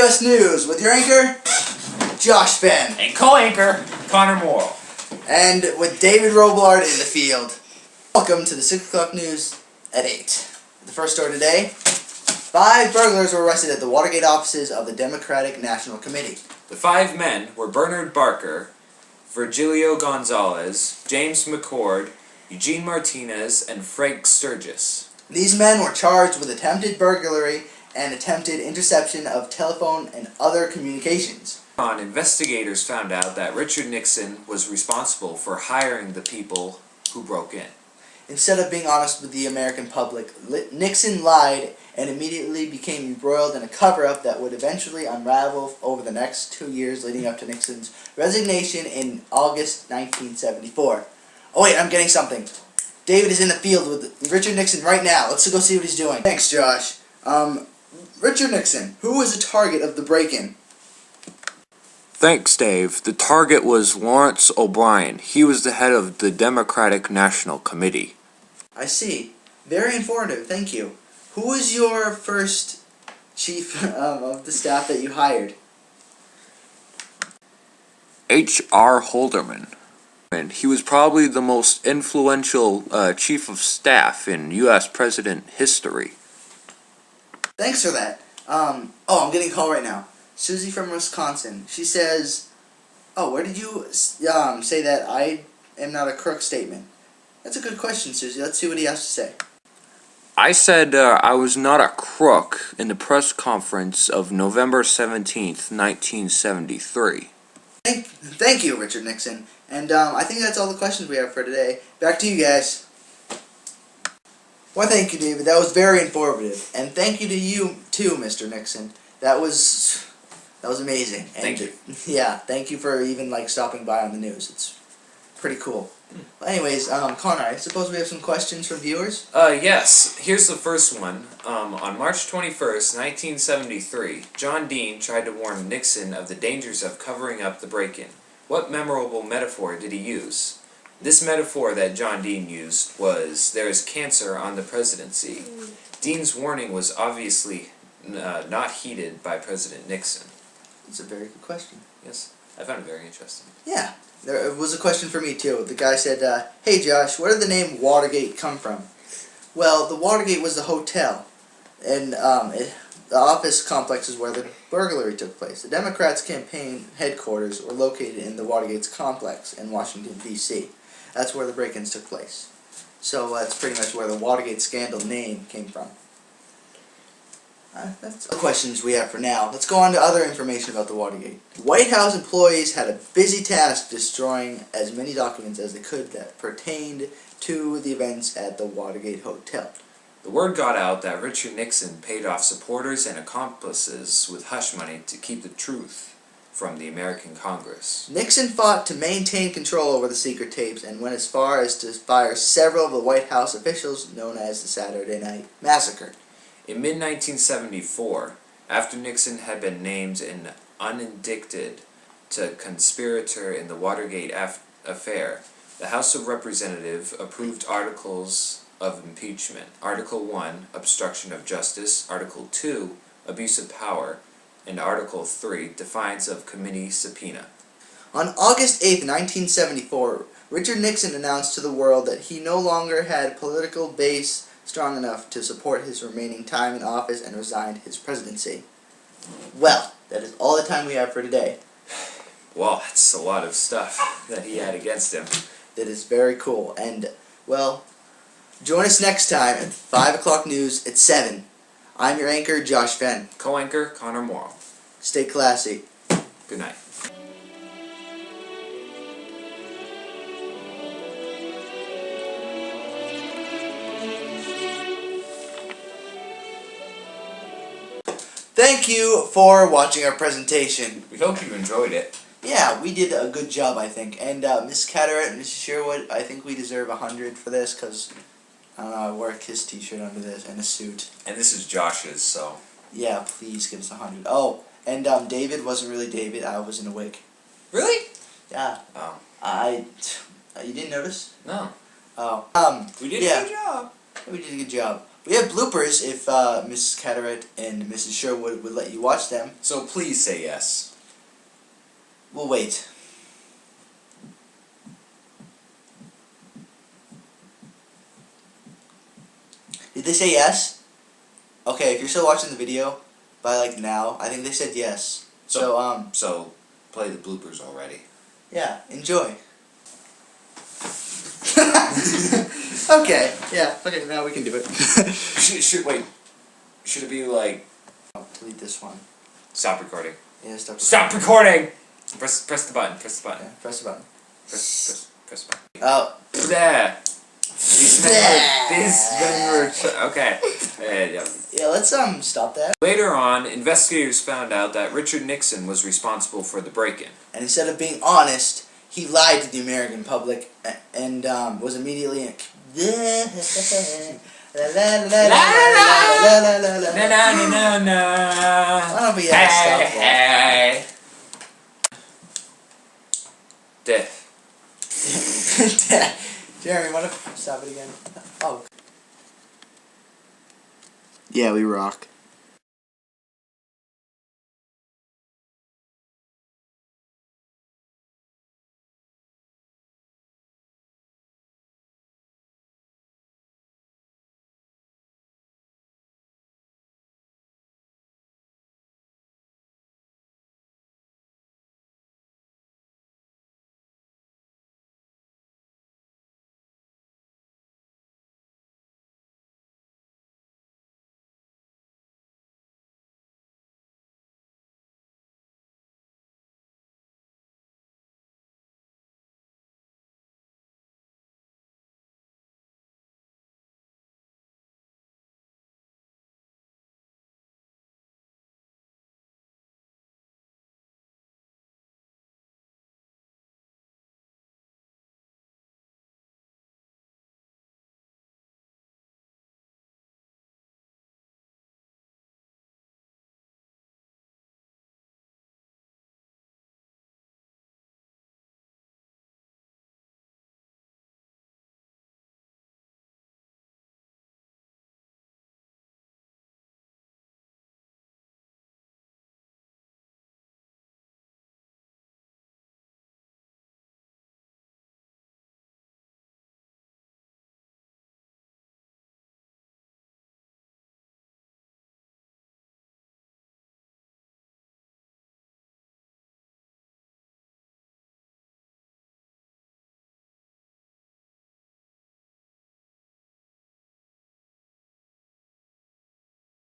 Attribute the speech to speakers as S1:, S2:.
S1: U.S. News with your anchor, Josh Fenn.
S2: And co-anchor, Connor Morrill.
S1: And with David Robillard in the field. Welcome to the 6 o'clock news at 8. The first story today, 5 burglars were arrested at the Watergate offices of the Democratic National Committee.
S2: The 5 men were Bernard Barker, Virgilio Gonzalez, James McCord, Eugene Martinez, and Frank Sturgis.
S1: These men were charged with attempted burglary and attempted interception of telephone and other communications.
S2: Investigators found out that Richard Nixon was responsible for hiring the people who broke in.
S1: Instead of being honest with the American public, Nixon lied and immediately became embroiled in a cover-up that would eventually unravel over the next 2 years leading up to Nixon's resignation in August 1974. Oh wait, I'm getting something. David is in the field with Richard Nixon right now. Let's go see what he's doing. Thanks, Josh. Richard Nixon, who was the target of the break-in?
S3: Thanks, Dave. The target was Lawrence O'Brien. He was the head of the Democratic National Committee.
S1: I see. Very informative, thank you. Who was your first chief of the staff that you hired?
S3: H.R. Holderman. He was probably the most influential chief of staff in U.S. president history.
S1: Thanks for that. I'm getting a call right now. Susie from Wisconsin. She says, where did you say that I am not a crook statement? That's a good question, Susie. Let's see what he has to say.
S3: I said I was not a crook in the press conference of November 17th, 1973.
S1: Thank you, Richard Nixon. And I think that's all the questions we have for today. Back to you guys. Well, thank you, David. That was very informative. And thank you to you, too, Mr. Nixon. That was amazing. And
S2: Thank you.
S1: Yeah, thank you for even, stopping by on the news. It's pretty cool. Well, anyways, Connor, I suppose we have some questions from viewers?
S2: Yes. Here's the first one. On March 21st, 1973, John Dean tried to warn Nixon of the dangers of covering up the break-in. What memorable metaphor did he use? This metaphor that John Dean used was, "There is cancer on the presidency." Dean's warning was obviously not heeded by President Nixon.
S1: That's a very good question.
S2: Yes, I found it very interesting.
S1: Yeah, there was a question for me too. The guy said, hey Josh, where did the name Watergate come from? Well, the Watergate was the hotel, and the office complex is where the burglary took place. The Democrats' campaign headquarters were located in the Watergate's complex in Washington, D.C. That's where the break-ins took place. So that's pretty much where the Watergate scandal name came from. That's all the questions we have for now. Let's go on to other information about the Watergate. White House employees had a busy task destroying as many documents as they could that pertained to the events at the Watergate Hotel.
S2: The word got out that Richard Nixon paid off supporters and accomplices with hush money to keep the truth from the American Congress.
S1: Nixon fought to maintain control over the secret tapes and went as far as to fire several of the White House officials, known as the Saturday Night Massacre.
S2: In mid-1974, after Nixon had been named an unindicted conspirator in the Watergate affair, the House of Representatives approved articles of impeachment. Article 1, Obstruction of Justice, Article 2, Abuse of Power, and Article 3, Defiance of Committee Subpoena.
S1: On August 8, 1974, Richard Nixon announced to the world that he no longer had political base strong enough to support his remaining time in office and resigned his presidency. Well, that is all the time we have for today.
S2: Well, that's a lot of stuff that he had against him.
S1: That is very cool. And, well, join us next time at 5 o'clock news at 7. I'm your anchor, Josh Fenn.
S2: Co-anchor, Connor Morrill.
S1: Stay classy.
S2: Good night.
S1: Thank you for watching our presentation.
S2: We hope you enjoyed it.
S1: Yeah, we did a good job, I think. And Miss Catterett and Mrs. Sherwood, I think we deserve 100 for this, because, I don't know, I wore a KISS t-shirt under this and a suit.
S2: And this is Josh's, so...
S1: Yeah, please give us 100. Oh, and David wasn't really David, I was in a wig.
S2: Really?
S1: Yeah.
S2: Oh.
S1: You didn't notice?
S2: No.
S1: Oh.
S2: We did a good job.
S1: We did a good job. We have bloopers if Mrs. Carteret and Mrs. Sherwood would let you watch them.
S2: So please say yes.
S1: We'll wait. Did they say yes? Okay, if you're still watching the video by like now, I think they said yes.
S2: So play the bloopers already.
S1: Yeah, enjoy. Okay, yeah, okay, now we can do it.
S2: Wait. Should it be like
S1: I'll delete this one.
S2: stop recording?
S1: Yeah, stop.
S2: Stop recording! Press the button. Press the button.
S1: Yeah, press the button.
S2: Press the button.
S1: Oh.
S2: There. These men were okay. Yeah.
S1: Yeah, let's stop that.
S2: Later on, investigators found out that Richard Nixon was responsible for the break-in.
S1: And instead of being honest, he lied to the American public and was immediately in.
S2: No.
S1: Why don't we stop that?
S2: Hey. Death.
S1: Jeremy, wanna stop it again? Oh. Yeah, we rock.